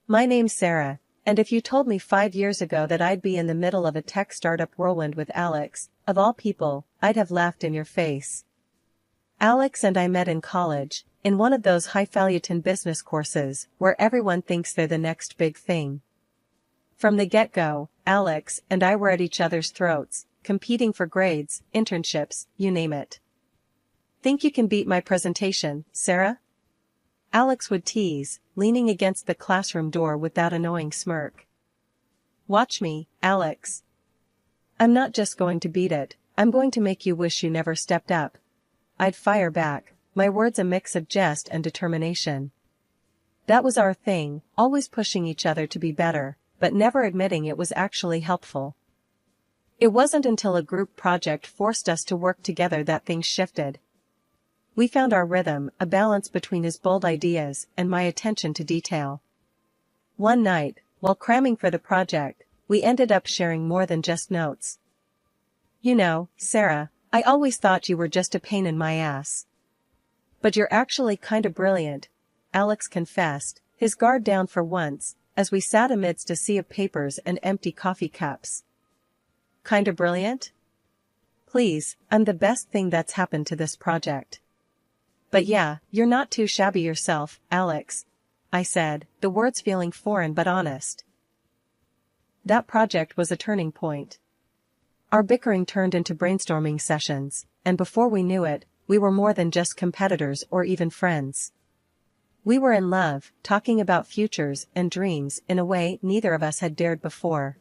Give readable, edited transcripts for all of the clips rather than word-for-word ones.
My name's Sarah, and if you told me 5 years ago that I'd be in the middle of a tech startup whirlwind with Alex, of all people, I'd have laughed in your face. Alex and I met in college, in one of those highfalutin business courses where everyone thinks they're the next big thing. From the get-go, Alex and I were at each other's throats, competing for grades, internships, you name it. Think you can beat my presentation, Sarah? Alex would tease, leaning against the classroom door with that annoying smirk. Watch me, Alex. I'm not just going to beat it, I'm going to make you wish you never stepped up. I'd fire back, my words a mix of jest and determination. That was our thing, always pushing each other to be better, but never admitting it was actually helpful. It wasn't until a group project forced us to work together that things shifted. We found our rhythm, a balance between his bold ideas and my attention to detail. One night, while cramming for the project, we ended up sharing more than just notes. You know, Sarah, I always thought you were just a pain in my ass. But you're actually kinda brilliant, Alex confessed, his guard down for once, as we sat amidst a sea of papers and empty coffee cups. Kinda brilliant? Please, I'm the best thing that's happened to this project. But yeah, you're not too shabby yourself, Alex, I said, the words feeling foreign but honest. That project was a turning point. Our bickering turned into brainstorming sessions, and before we knew it, we were more than just competitors or even friends. We were in love, talking about futures and dreams in a way neither of us had dared before.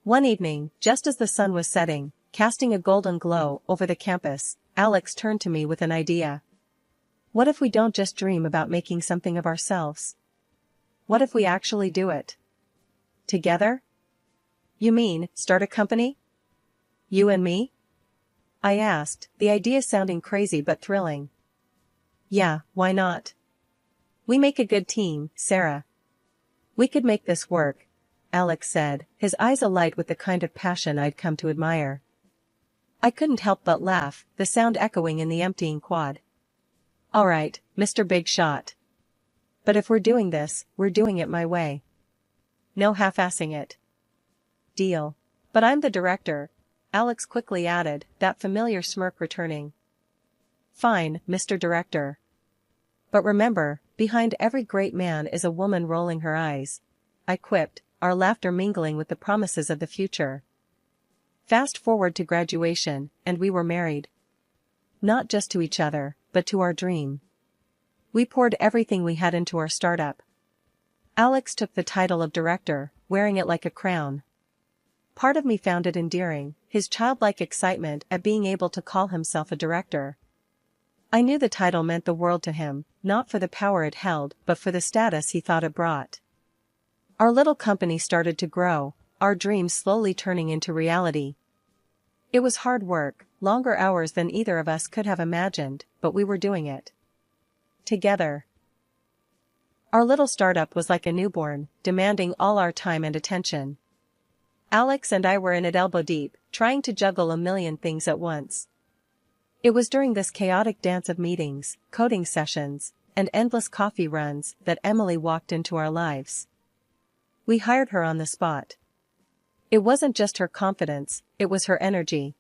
One evening, just as the sun was setting, casting a golden glow over the campus, Alex turned to me with an idea. What if we don't just dream about making something of ourselves? What if we actually do it? Together? You mean, start a company? You and me? I asked, the idea sounding crazy but thrilling. Yeah, why not? We make a good team, Sarah. We could make this work, Alex said, his eyes alight with the kind of passion I'd come to admire. I couldn't help but laugh, the sound echoing in the emptying quad. All right, Mr. Big Shot. But if we're doing this, we're doing it my way. No half-assing it. Deal. But I'm the director, Alex quickly added, that familiar smirk returning. Fine, Mr. Director. But remember, behind every great man is a woman rolling her eyes, I quipped, our laughter mingling with the promises of the future. Fast forward to graduation, and we were married. Not just to each other, but to our dream. We poured everything we had into our startup. Alex took the title of director, wearing it like a crown. Part of me found it endearing, his childlike excitement at being able to call himself a director. I knew the title meant the world to him, not for the power it held, but for the status he thought it brought. Our little company started to grow, our dreams slowly turning into reality. It was hard work, longer hours than either of us could have imagined, but we were doing it. Together. Our little startup was like a newborn, demanding all our time and attention. Alex and I were in it elbow deep, trying to juggle a million things at once. It was during this chaotic dance of meetings, coding sessions, and endless coffee runs that Emily walked into our lives. We hired her on the spot. It wasn't just her confidence, it was her energy.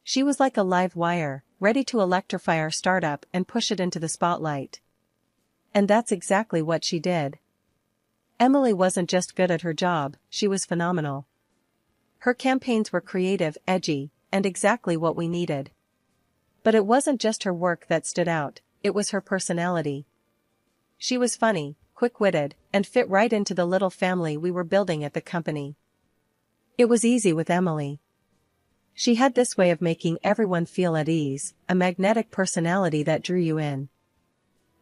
She was like a live wire, ready to electrify our startup and push it into the spotlight. And that's exactly what she did. Emily wasn't just good at her job, she was phenomenal. Her campaigns were creative, edgy, and exactly what we needed. But it wasn't just her work that stood out, it was her personality. She was funny, quick-witted, and fit right into the little family we were building at the company. It was easy with Emily. She had this way of making everyone feel at ease, a magnetic personality that drew you in.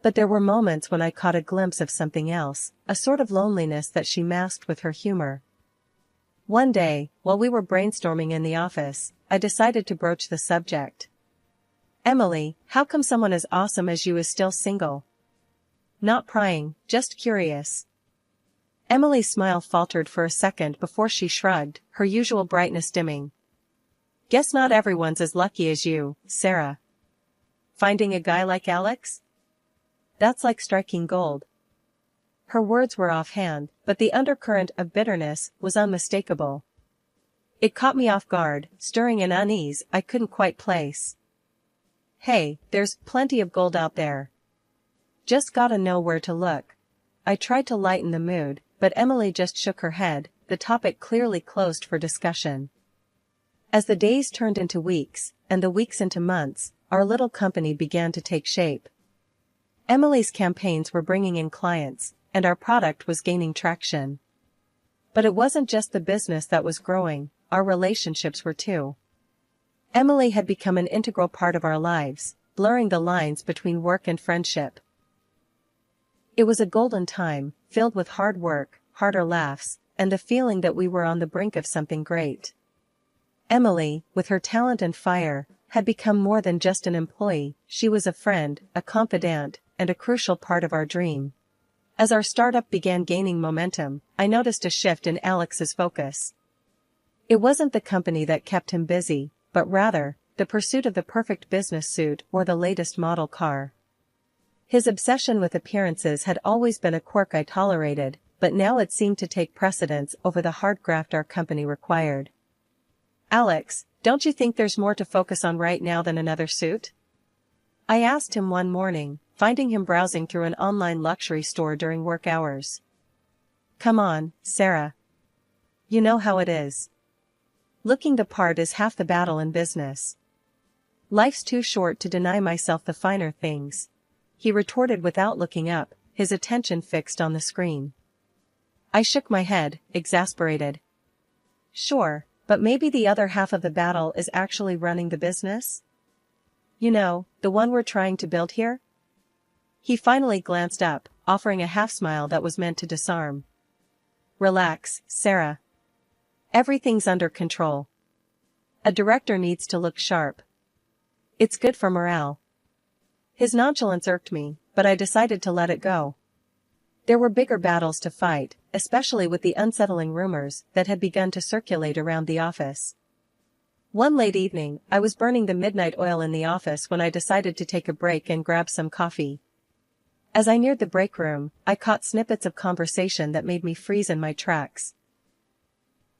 But there were moments when I caught a glimpse of something else, a sort of loneliness that she masked with her humor. One day, while we were brainstorming in the office, I decided to broach the subject. Emily, how come someone as awesome as you is still single? Not prying, just curious. Emily's smile faltered for a second before she shrugged, her usual brightness dimming. Guess not everyone's as lucky as you, Sarah. Finding a guy like Alex? That's like striking gold. Her words were offhand, but the undercurrent of bitterness was unmistakable. It caught me off guard, stirring an unease I couldn't quite place. Hey, there's plenty of gold out there. Just gotta know where to look. I tried to lighten the mood, but Emily just shook her head, the topic clearly closed for discussion. As the days turned into weeks, and the weeks into months, our little company began to take shape. Emily's campaigns were bringing in clients, and our product was gaining traction. But it wasn't just the business that was growing, our relationships were too. Emily had become an integral part of our lives, blurring the lines between work and friendship. It was a golden time, filled with hard work, harder laughs, and the feeling that we were on the brink of something great. Emily, with her talent and fire, had become more than just an employee. She was a friend, a confidant, and a crucial part of our dream. As our startup began gaining momentum, I noticed a shift in Alex's focus. It wasn't the company that kept him busy, but rather, the pursuit of the perfect business suit or the latest model car. His obsession with appearances had always been a quirk I tolerated, but now it seemed to take precedence over the hard graft our company required. "Alex, don't you think there's more to focus on right now than another suit?" I asked him one morning, finding him browsing through an online luxury store during work hours. "Come on, Sarah. You know how it is. Looking the part is half the battle in business. Life's too short to deny myself the finer things," he retorted without looking up, his attention fixed on the screen. I shook my head, exasperated. "Sure, but maybe the other half of the battle is actually running the business? You know, the one we're trying to build here?" He finally glanced up, offering a half-smile that was meant to disarm. "Relax, Sarah. Everything's under control. A director needs to look sharp. It's good for morale." His nonchalance irked me, but I decided to let it go. There were bigger battles to fight, especially with the unsettling rumors that had begun to circulate around the office. One late evening, I was burning the midnight oil in the office when I decided to take a break and grab some coffee. As I neared the break room, I caught snippets of conversation that made me freeze in my tracks.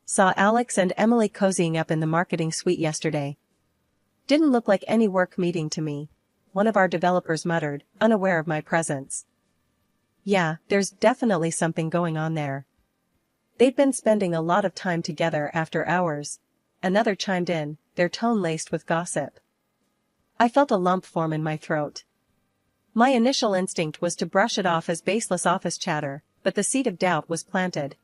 "Saw Alex and Emily cozying up in the marketing suite yesterday. Didn't look like any work meeting to me," one of our developers muttered, unaware of my presence. "Yeah, there's definitely something going on there. They'd been spending a lot of time together after hours," another chimed in, their tone laced with gossip. I felt a lump form in my throat. My initial instinct was to brush it off as baseless office chatter, but the seed of doubt was planted.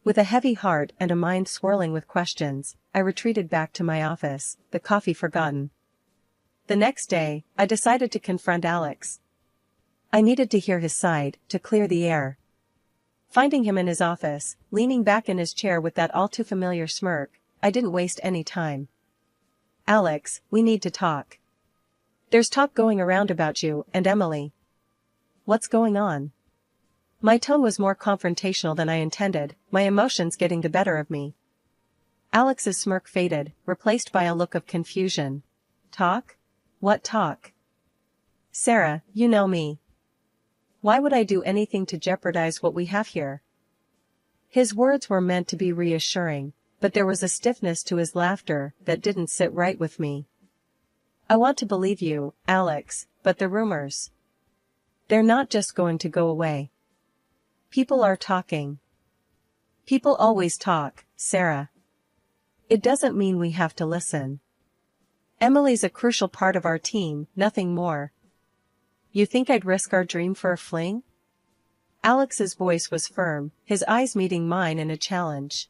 With a heavy heart and a mind swirling with questions, I retreated back to my office, the coffee forgotten. The next day, I decided to confront Alex. I needed to hear his side, to clear the air. Finding him in his office, leaning back in his chair with that all-too-familiar smirk, I didn't waste any time. "Alex, we need to talk. There's talk going around about you and Emily." "What's going on?" My tone was more confrontational than I intended, my emotions getting the better of me. Alex's smirk faded, replaced by a look of confusion. "Talk? What talk?" "Sarah, you know me. Why would I do anything to jeopardize what we have here?" His words were meant to be reassuring, but there was a stiffness to his laughter that didn't sit right with me. "I want to believe you, Alex, but the rumors. They're not just going to go away. People are talking. People always talk, Sarah. It doesn't mean we have to listen. Emily's a crucial part of our team, nothing more. You think I'd risk our dream for a fling?" Alex's voice was firm, his eyes meeting mine in a challenge.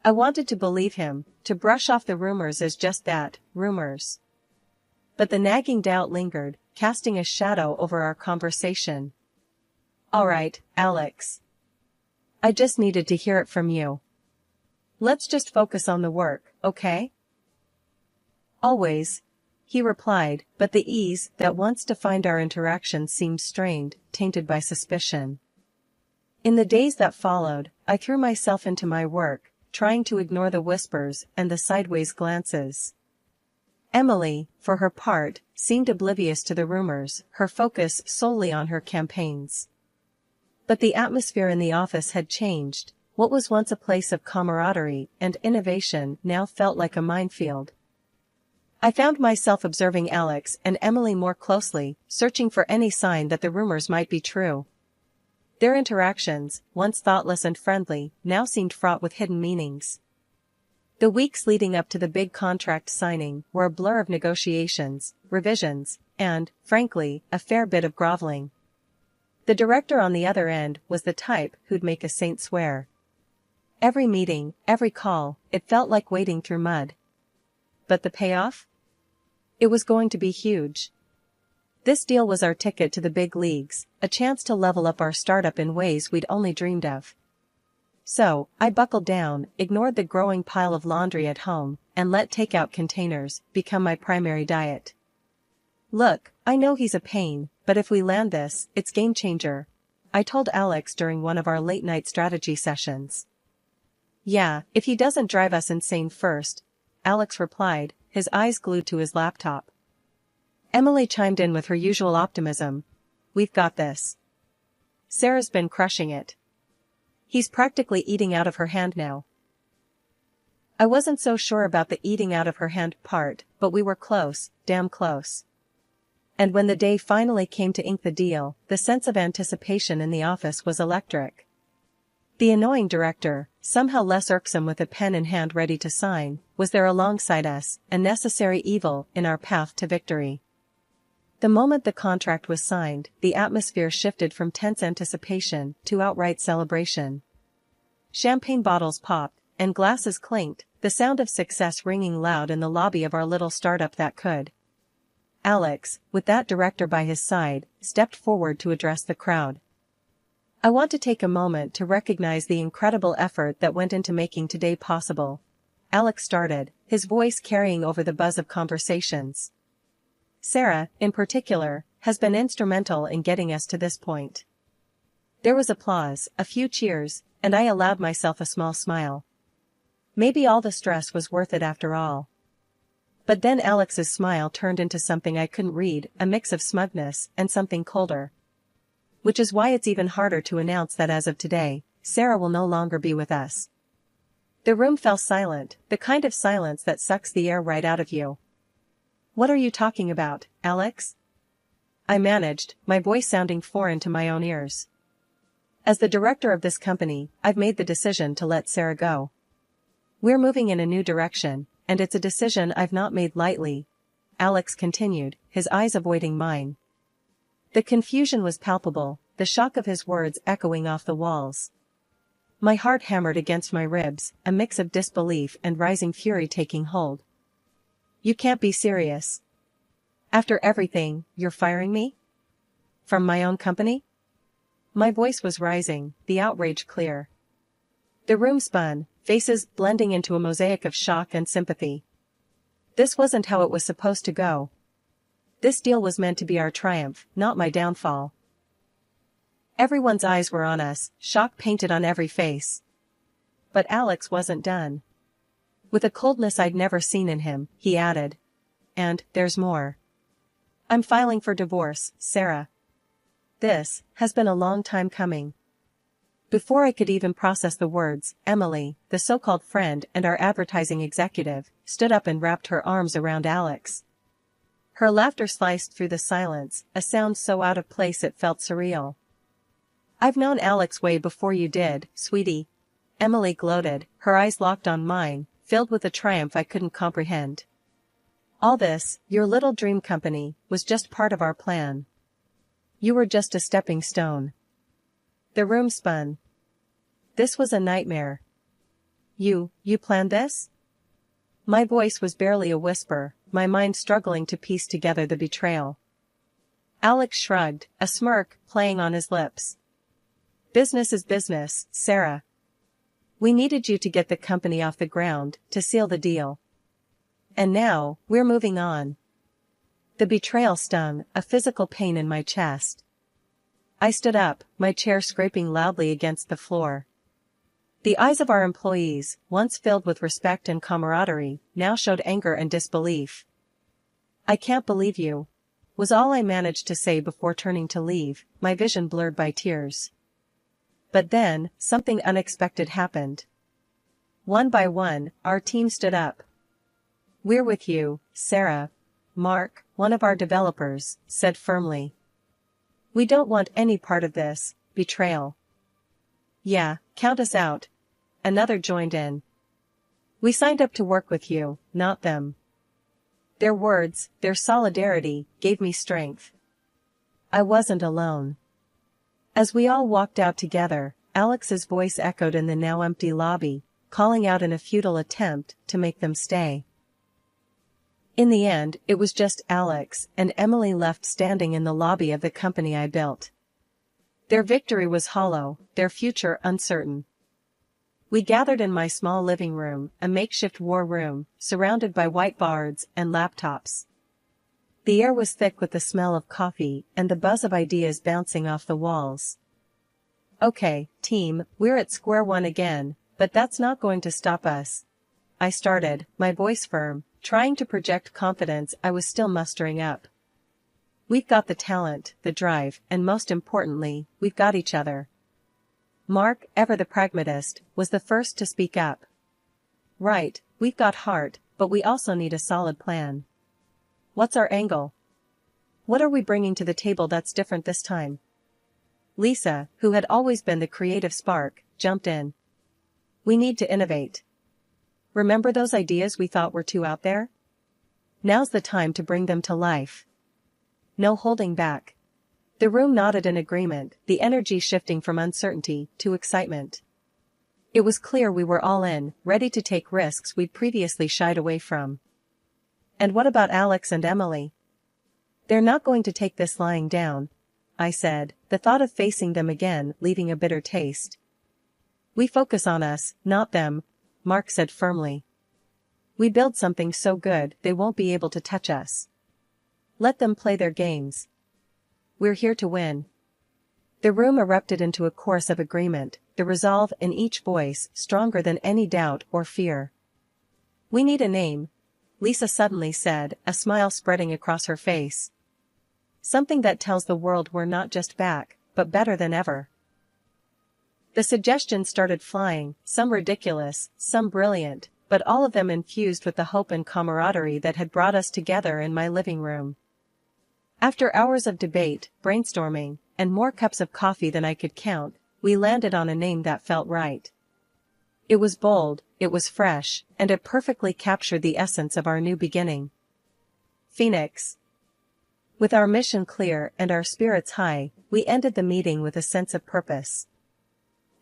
I wanted to believe him, to brush off the rumors as just that, rumors. But the nagging doubt lingered, casting a shadow over our conversation. "All right, Alex. I just needed to hear it from you. Let's just focus on the work, okay?" "Always," he replied, but the ease that once defined our interaction seemed strained, tainted by suspicion. In the days that followed, I threw myself into my work, trying to ignore the whispers and the sideways glances. Emily, for her part, seemed oblivious to the rumors, her focus solely on her campaigns. But the atmosphere in the office had changed. What was once a place of camaraderie and innovation now felt like a minefield. I found myself observing Alex and Emily more closely, searching for any sign that the rumors might be true. Their interactions, once thoughtless and friendly, now seemed fraught with hidden meanings. The weeks leading up to the big contract signing were a blur of negotiations, revisions, and, frankly, a fair bit of groveling. The director on the other end was the type who'd make a saint swear. Every meeting, every call, it felt like wading through mud. But the payoff? It was going to be huge. This deal was our ticket to the big leagues, a chance to level up our startup in ways we'd only dreamed of. So, I buckled down, ignored the growing pile of laundry at home, and let takeout containers become my primary diet. Look, I know he's a pain, but if we land this, it's game changer, I told Alex during one of our late-night strategy sessions. Yeah, if he doesn't drive us insane first, Alex replied, his eyes glued to his laptop. Emily chimed in with her usual optimism. We've got this. Sarah's been crushing it. He's practically eating out of her hand now. I wasn't so sure about the eating out of her hand part, but we were close, damn close. And when the day finally came to ink the deal, the sense of anticipation in the office was electric. The annoying director, somehow less irksome with a pen in hand ready to sign, was there alongside us, a necessary evil in our path to victory. The moment the contract was signed, the atmosphere shifted from tense anticipation to outright celebration. Champagne bottles popped, and glasses clinked, the sound of success ringing loud in the lobby of our little startup that could. Alex, with that director by his side, stepped forward to address the crowd. I want to take a moment to recognize the incredible effort that went into making today possible. Alex started, his voice carrying over the buzz of conversations. Sarah, in particular, has been instrumental in getting us to this point. There was applause, a few cheers, and I allowed myself a small smile. Maybe all the stress was worth it after all. But then Alex's smile turned into something I couldn't read, a mix of smugness and something colder. Which is why it's even harder to announce that as of today, Sarah will no longer be with us. The room fell silent, the kind of silence that sucks the air right out of you. What are you talking about, Alex? I managed, my voice sounding foreign to my own ears. As the director of this company, I've made the decision to let Sarah go. We're moving in a new direction, and it's a decision I've not made lightly, Alex continued, his eyes avoiding mine. The confusion was palpable, the shock of his words echoing off the walls. My heart hammered against my ribs, a mix of disbelief and rising fury taking hold. You can't be serious. After everything, you're firing me? From my own company? My voice was rising, the outrage clear. The room spun, faces blending into a mosaic of shock and sympathy. This wasn't how it was supposed to go. This deal was meant to be our triumph, not my downfall. Everyone's eyes were on us, shock painted on every face. But Alex wasn't done. With a coldness I'd never seen in him, he added. And, there's more. I'm filing for divorce, Sarah. This has been a long time coming. Before I could even process the words, Emily, the so-called friend and our advertising executive, stood up and wrapped her arms around Alex. Her laughter sliced through the silence, a sound so out of place it felt surreal. I've known Alex way before you did, sweetie. Emily gloated, her eyes locked on mine, filled with a triumph I couldn't comprehend. All this, your little dream company, was just part of our plan. You were just a stepping stone. The room spun. This was a nightmare. You planned this? My voice was barely a whisper, my mind struggling to piece together the betrayal. Alex shrugged, a smirk playing on his lips. Business is business, Sarah. We needed you to get the company off the ground, to seal the deal. And now, we're moving on. The betrayal stung, a physical pain in my chest. I stood up, my chair scraping loudly against the floor. The eyes of our employees, once filled with respect and camaraderie, now showed anger and disbelief. I can't believe you, was all I managed to say before turning to leave, my vision blurred by tears. But then, something unexpected happened. One by one, our team stood up. "We're with you, Sarah," Mark, one of our developers, said firmly. "We don't want any part of this betrayal." "Yeah, count us out," another joined in. "We signed up to work with you, not them." Their words, their solidarity, gave me strength. I wasn't alone. As we all walked out together, Alex's voice echoed in the now empty lobby, calling out in a futile attempt to make them stay. In the end, it was just Alex and Emily left standing in the lobby of the company I built. Their victory was hollow, their future uncertain. We gathered in my small living room, a makeshift war room, surrounded by whiteboards and laptops. The air was thick with the smell of coffee and the buzz of ideas bouncing off the walls. "Okay, team, we're at square one again, but that's not going to stop us," I started, my voice firm, trying to project confidence I was still mustering up. "We've got the talent, the drive, and most importantly, we've got each other." Mark, ever the pragmatist, was the first to speak up. "Right, we've got heart, but we also need a solid plan. What's our angle? What are we bringing to the table that's different this time?" Lisa, who had always been the creative spark, jumped in. "We need to innovate. Remember those ideas we thought were too out there? Now's the time to bring them to life. No holding back." The room nodded in agreement, the energy shifting from uncertainty to excitement. It was clear we were all in, ready to take risks we'd previously shied away from. "And what about Alex and Emily?" "They're not going to take this lying down," I said, the thought of facing them again leaving a bitter taste. "We focus on us, not them," Mark said firmly. "We build something so good they won't be able to touch us. Let them play their games. We're here to win." The room erupted into a chorus of agreement, the resolve in each voice stronger than any doubt or fear. "We need a name," Lisa suddenly said, a smile spreading across her face. "Something that tells the world we're not just back, but better than ever." The suggestions started flying, some ridiculous, some brilliant, but all of them infused with the hope and camaraderie that had brought us together in my living room. After hours of debate, brainstorming, and more cups of coffee than I could count, we landed on a name that felt right. It was bold, it was fresh, and it perfectly captured the essence of our new beginning. Phoenix. With our mission clear and our spirits high, we ended the meeting with a sense of purpose.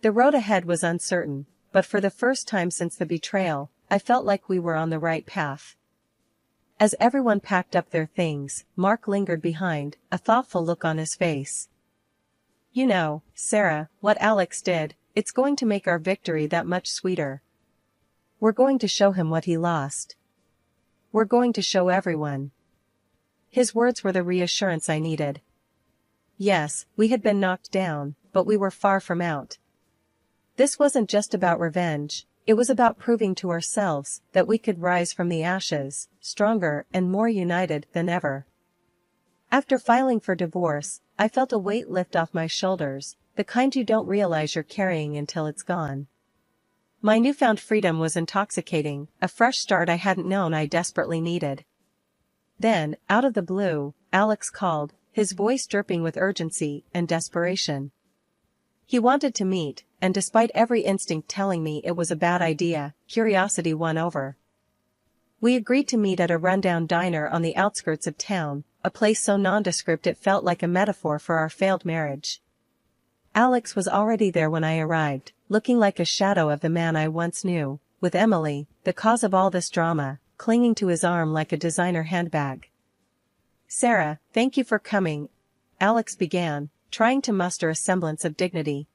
The road ahead was uncertain, but for the first time since the betrayal, I felt like we were on the right path. As everyone packed up their things, Mark lingered behind, a thoughtful look on his face. "You know, Sarah, what Alex did, it's going to make our victory that much sweeter. We're going to show him what he lost. We're going to show everyone." His words were the reassurance I needed. Yes, we had been knocked down, but we were far from out. This wasn't just about revenge. It was about proving to ourselves that we could rise from the ashes, stronger and more united than ever. After filing for divorce, I felt a weight lift off my shoulders, the kind you don't realize you're carrying until it's gone. My newfound freedom was intoxicating, a fresh start I hadn't known I desperately needed. Then, out of the blue, Alex called, his voice dripping with urgency and desperation. He wanted to meet, and despite every instinct telling me it was a bad idea, curiosity won over. We agreed to meet at a rundown diner on the outskirts of town, a place so nondescript it felt like a metaphor for our failed marriage. Alex was already there when I arrived, looking like a shadow of the man I once knew, with Emily, the cause of all this drama, clinging to his arm like a designer handbag. "Sarah, thank you for coming," Alex began, trying to muster a semblance of dignity.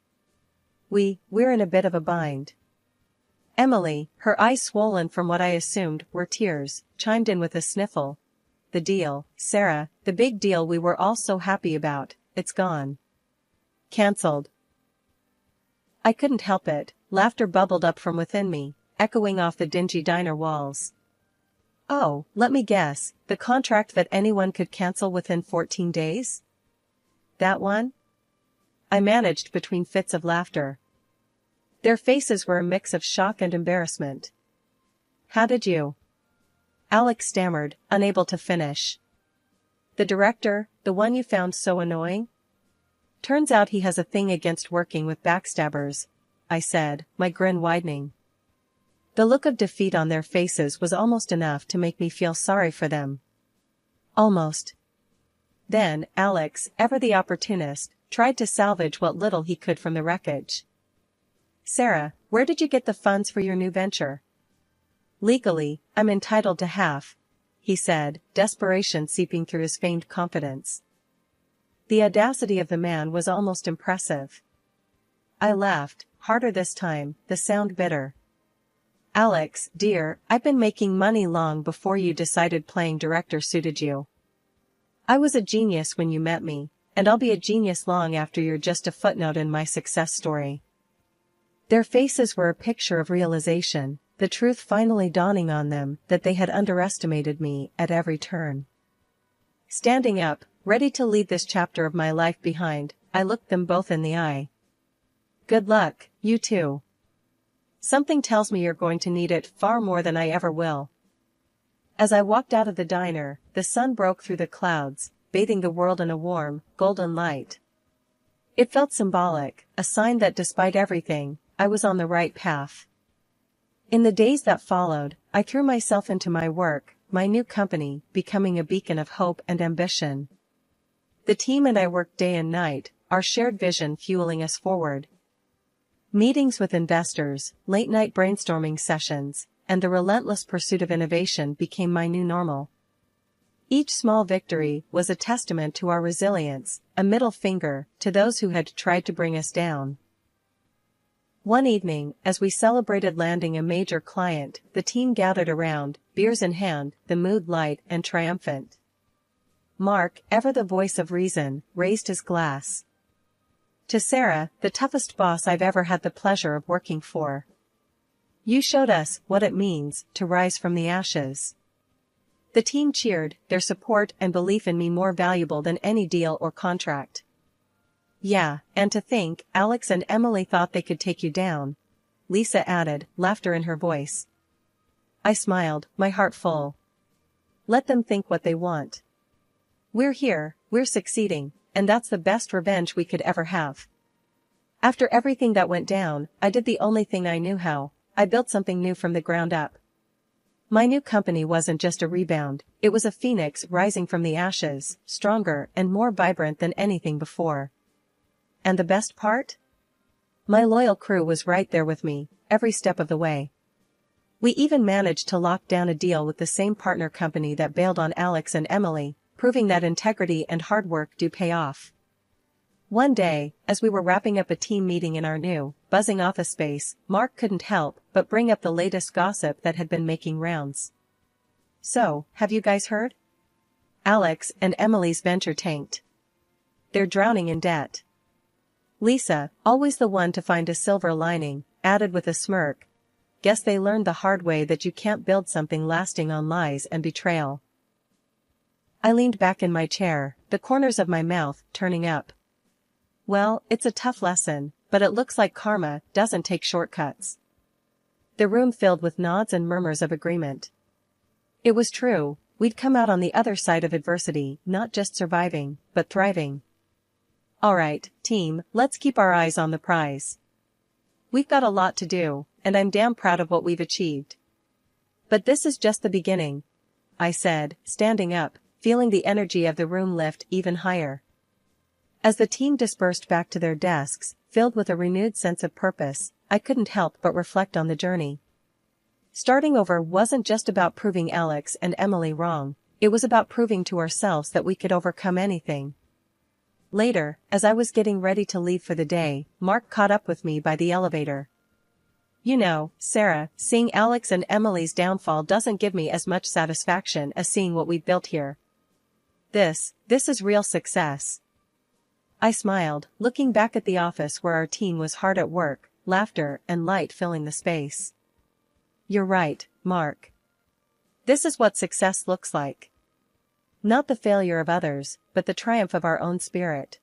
We're in a bit of a bind." Emily, her eyes swollen from what I assumed were tears, chimed in with a sniffle. "The deal, Sarah, the big deal we were all so happy about, it's gone. Cancelled." I couldn't help it, laughter bubbled up from within me, echoing off the dingy diner walls. "Oh, let me guess, the contract that anyone could cancel within 14 days? That one?" I managed between fits of laughter. Their faces were a mix of shock and embarrassment. How did you? Alex stammered, unable to finish. The director, the one you found so annoying? Turns out he has a thing against working with backstabbers, I said, my grin widening. The look of defeat on their faces was almost enough to make me feel sorry for them. Almost. Then, Alex, ever the opportunist, tried to salvage what little he could from the wreckage. Sarah, where did you get the funds for your new venture? Legally, I'm entitled to half, he said, desperation seeping through his feigned confidence. The audacity of the man was almost impressive. I laughed, harder this time, the sound bitter. Alex, dear, I've been making money long before you decided playing director suited you. I was a genius when you met me, and I'll be a genius long after you're just a footnote in my success story. Their faces were a picture of realization, the truth finally dawning on them that they had underestimated me at every turn. Standing up, ready to leave this chapter of my life behind, I looked them both in the eye. Good luck, you too. Something tells me you're going to need it far more than I ever will. As I walked out of the diner, the sun broke through the clouds, bathing the world in a warm, golden light. It felt symbolic, a sign that despite everything, I was on the right path. In the days that followed, I threw myself into my work, my new company, becoming a beacon of hope and ambition. The team and I worked day and night, our shared vision fueling us forward. Meetings with investors, late-night brainstorming sessions, and the relentless pursuit of innovation became my new normal. Each small victory was a testament to our resilience, a middle finger to those who had tried to bring us down. One evening, as we celebrated landing a major client, the team gathered around, beers in hand, the mood light and triumphant. Mark, ever the voice of reason, raised his glass. To Sarah, the toughest boss I've ever had the pleasure of working for. You showed us what it means to rise from the ashes. The team cheered, their support and belief in me more valuable than any deal or contract. Yeah, and to think, Alex and Emily thought they could take you down, Lisa added, laughter in her voice. I smiled, my heart full. Let them think what they want. We're here, we're succeeding, and that's the best revenge we could ever have. After everything that went down, I did the only thing I knew how. I built something new from the ground up. My new company wasn't just a rebound, it was a phoenix rising from the ashes, stronger and more vibrant than anything before. And the best part? My loyal crew was right there with me, every step of the way. We even managed to lock down a deal with the same partner company that bailed on Alex and Emily, proving that integrity and hard work do pay off. One day, as we were wrapping up a team meeting in our new, buzzing office space, Mark couldn't help but bring up the latest gossip that had been making rounds. So, have you guys heard? Alex and Emily's venture tanked. They're drowning in debt. Lisa, always the one to find a silver lining, added with a smirk. Guess they learned the hard way that you can't build something lasting on lies and betrayal. I leaned back in my chair, the corners of my mouth turning up. Well, it's a tough lesson, but it looks like karma doesn't take shortcuts. The room filled with nods and murmurs of agreement. It was true, we'd come out on the other side of adversity, not just surviving, but thriving. Alright, team, let's keep our eyes on the prize. We've got a lot to do, and I'm damn proud of what we've achieved. But this is just the beginning, I said, standing up, feeling the energy of the room lift even higher. As the team dispersed back to their desks, filled with a renewed sense of purpose, I couldn't help but reflect on the journey. Starting over wasn't just about proving Alex and Emily wrong, it was about proving to ourselves that we could overcome anything. Later, as I was getting ready to leave for the day, Mark caught up with me by the elevator. You know, Sarah, seeing Alex and Emily's downfall doesn't give me as much satisfaction as seeing what we've built here. This is real success. I smiled, looking back at the office where our team was hard at work, laughter and light filling the space. You're right, Mark. This is what success looks like. Not the failure of others, but the triumph of our own spirit.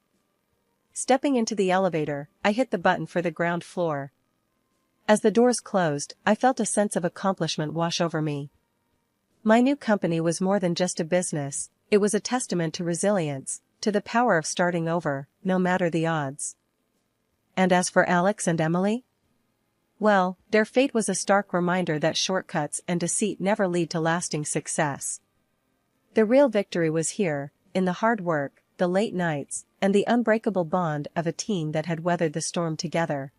Stepping into the elevator, I hit the button for the ground floor. As the doors closed, I felt a sense of accomplishment wash over me. My new company was more than just a business, it was a testament to resilience, to the power of starting over, no matter the odds. And as for Alex and Emily? Well, their fate was a stark reminder that shortcuts and deceit never lead to lasting success. The real victory was here, in the hard work, the late nights, and the unbreakable bond of a team that had weathered the storm together.